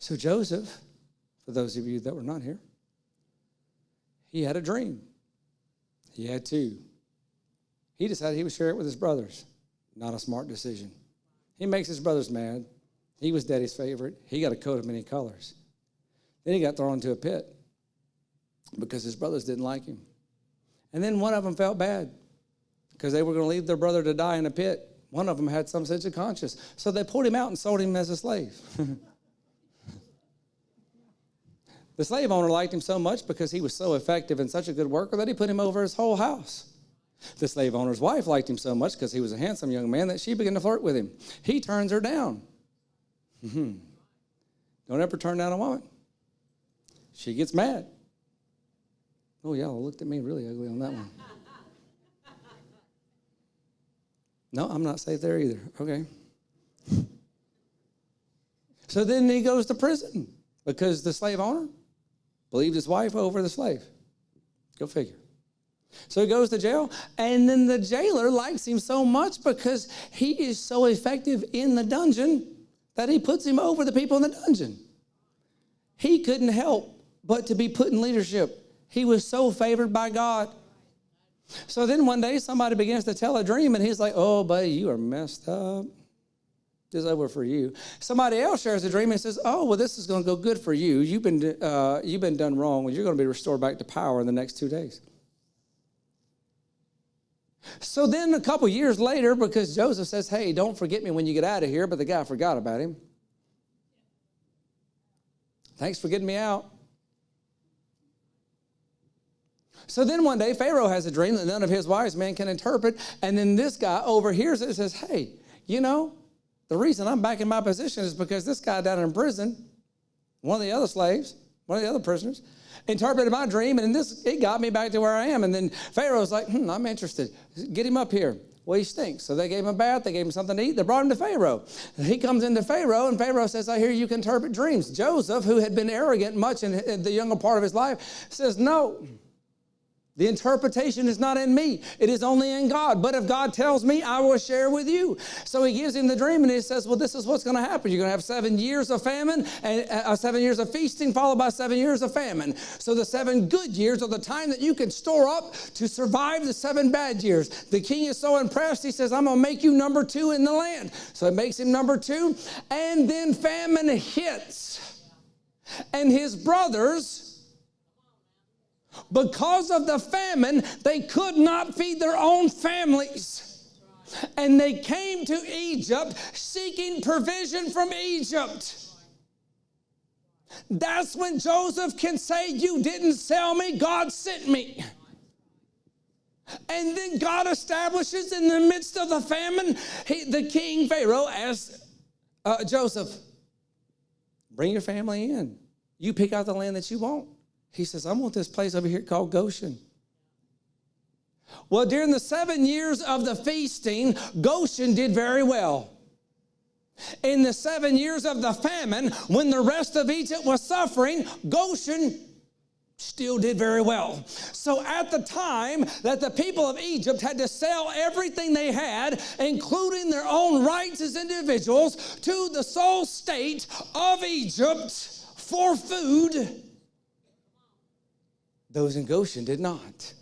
So Joseph, for those of you that were not here, he had a dream. He had two. He decided he would share it with his brothers. Not a smart decision. He makes his brothers mad. He was daddy's favorite. He got a coat of many colors. Then he got thrown into a pit because his brothers didn't like him. And then one of them felt bad because they were going to leave their brother to die in a pit. One of them had some sense of conscience. So they pulled him out and sold him as a slave. The slave owner liked him so much because he was so effective and such a good worker that he put him over his whole house. The slave owner's wife liked him so much because he was a handsome young man that she began to flirt with him. He turns her down. Don't ever turn down a woman. She gets mad. Oh, y'all looked at me really ugly on that one. No, I'm not safe there either. Okay. So then he goes to prison because the slave owner believed his wife over the slave. Go figure. So he goes to jail, and then the jailer likes him so much because he is so effective in the dungeon that he puts him over the people in the dungeon. He couldn't help but to be put in leadership. He was so favored by God. So then one day somebody begins to tell a dream, and he's like, oh, buddy, you are messed up. This is over for you. Somebody else shares a dream and says, oh, well, this is going to go good for you. You've been done wrong. Well, you're going to be restored back to power in the next 2 days. So then a couple years later, because Joseph says, hey, don't forget me when you get out of here, but the guy forgot about him. Thanks for getting me out. So then one day, Pharaoh has a dream that none of his wise men can interpret, and then this guy overhears it and says, hey, you know, the reason I'm back in my position is because this guy down in prison, one of the other slaves, one of the other prisoners, interpreted my dream, and it got me back to where I am. And then Pharaoh's like, I'm interested. Get him up here. Well, he stinks. So they gave him a bath. They gave him something to eat. They brought him to Pharaoh. And he comes into Pharaoh, and Pharaoh says, I hear you can interpret dreams. Joseph, who had been arrogant much in the younger part of his life, says, no. The interpretation is not in me. It is only in God. But if God tells me, I will share with you. So he gives him the dream, and he says, well, this is what's going to happen. You're going to have 7 years of famine, and 7 years of feasting, followed by 7 years of famine. So the 7 good years are the time that you can store up to survive the 7 bad years. The king is so impressed, he says, I'm going to make you number 2 in the land. So it makes him number 2. And then famine hits. And his brothers, because of the famine, they could not feed their own families. And they came to Egypt seeking provision from Egypt. That's when Joseph can say, you didn't sell me, God sent me. And then God establishes in the midst of the famine, the king Pharaoh asks Joseph, bring your family in. You pick out the land that you want. He says, I want this place over here called Goshen. Well, during the 7 years of the feasting, Goshen did very well. In the 7 years of the famine, when the rest of Egypt was suffering, Goshen still did very well. So at the time that the people of Egypt had to sell everything they had, including their own rights as individuals, to the sole state of Egypt for food, those in Goshen did not,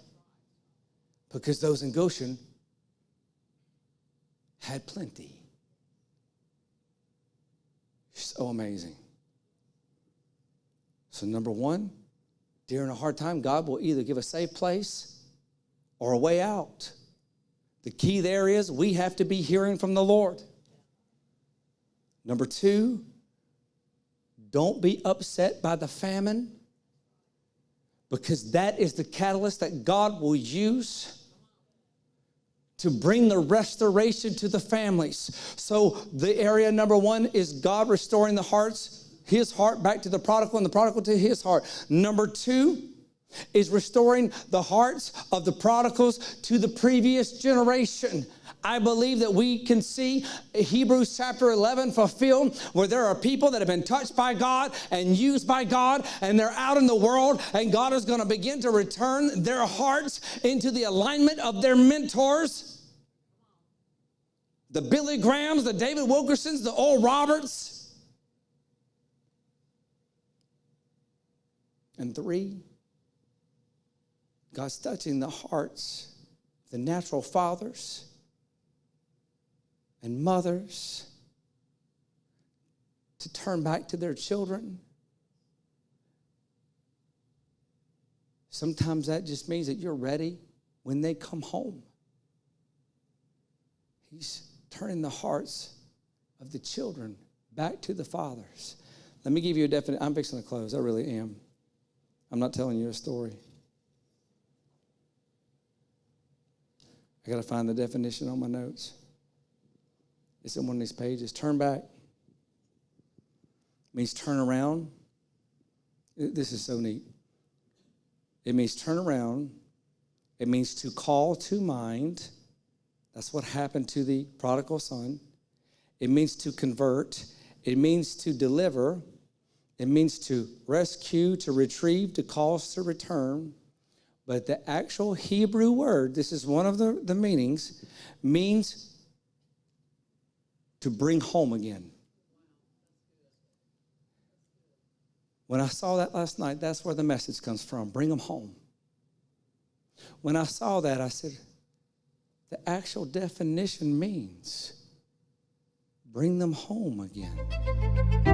because those in Goshen had plenty. So amazing. So number 1, during a hard time, God will either give a safe place or a way out. The key there is we have to be hearing from the Lord. Number 2, don't be upset by the famine, because that is the catalyst that God will use to bring the restoration to the families. So the area number 1 is God restoring the hearts, his heart back to the prodigal and the prodigal to his heart. Number 2 is restoring the hearts of the prodigals to the previous generation. I believe that we can see Hebrews chapter 11 fulfilled, where there are people that have been touched by God and used by God, and they're out in the world, and God is going to begin to return their hearts into the alignment of their mentors. The Billy Grahams, the David Wilkersons, the Oral Roberts. And 3, God's touching the hearts of the natural fathers and mothers to turn back to their children. Sometimes that just means that you're ready when they come home. He's turning the hearts of the children back to the fathers. Let me give you a definition. I'm fixing to close. I really am. I'm not telling you a story. I got to find the definition on my notes. It's in one of these pages. Turn back means turn around. This is so neat. It means turn around. It means to call to mind. That's what happened to the prodigal son. It means to convert. It means to deliver. It means to rescue, to retrieve, to cause to return. But the actual Hebrew word, this is one of the meanings, means to bring home again. When I saw that last night, that's where the message comes from. Bring them home. When I saw that, I said, the actual definition means bring them home again.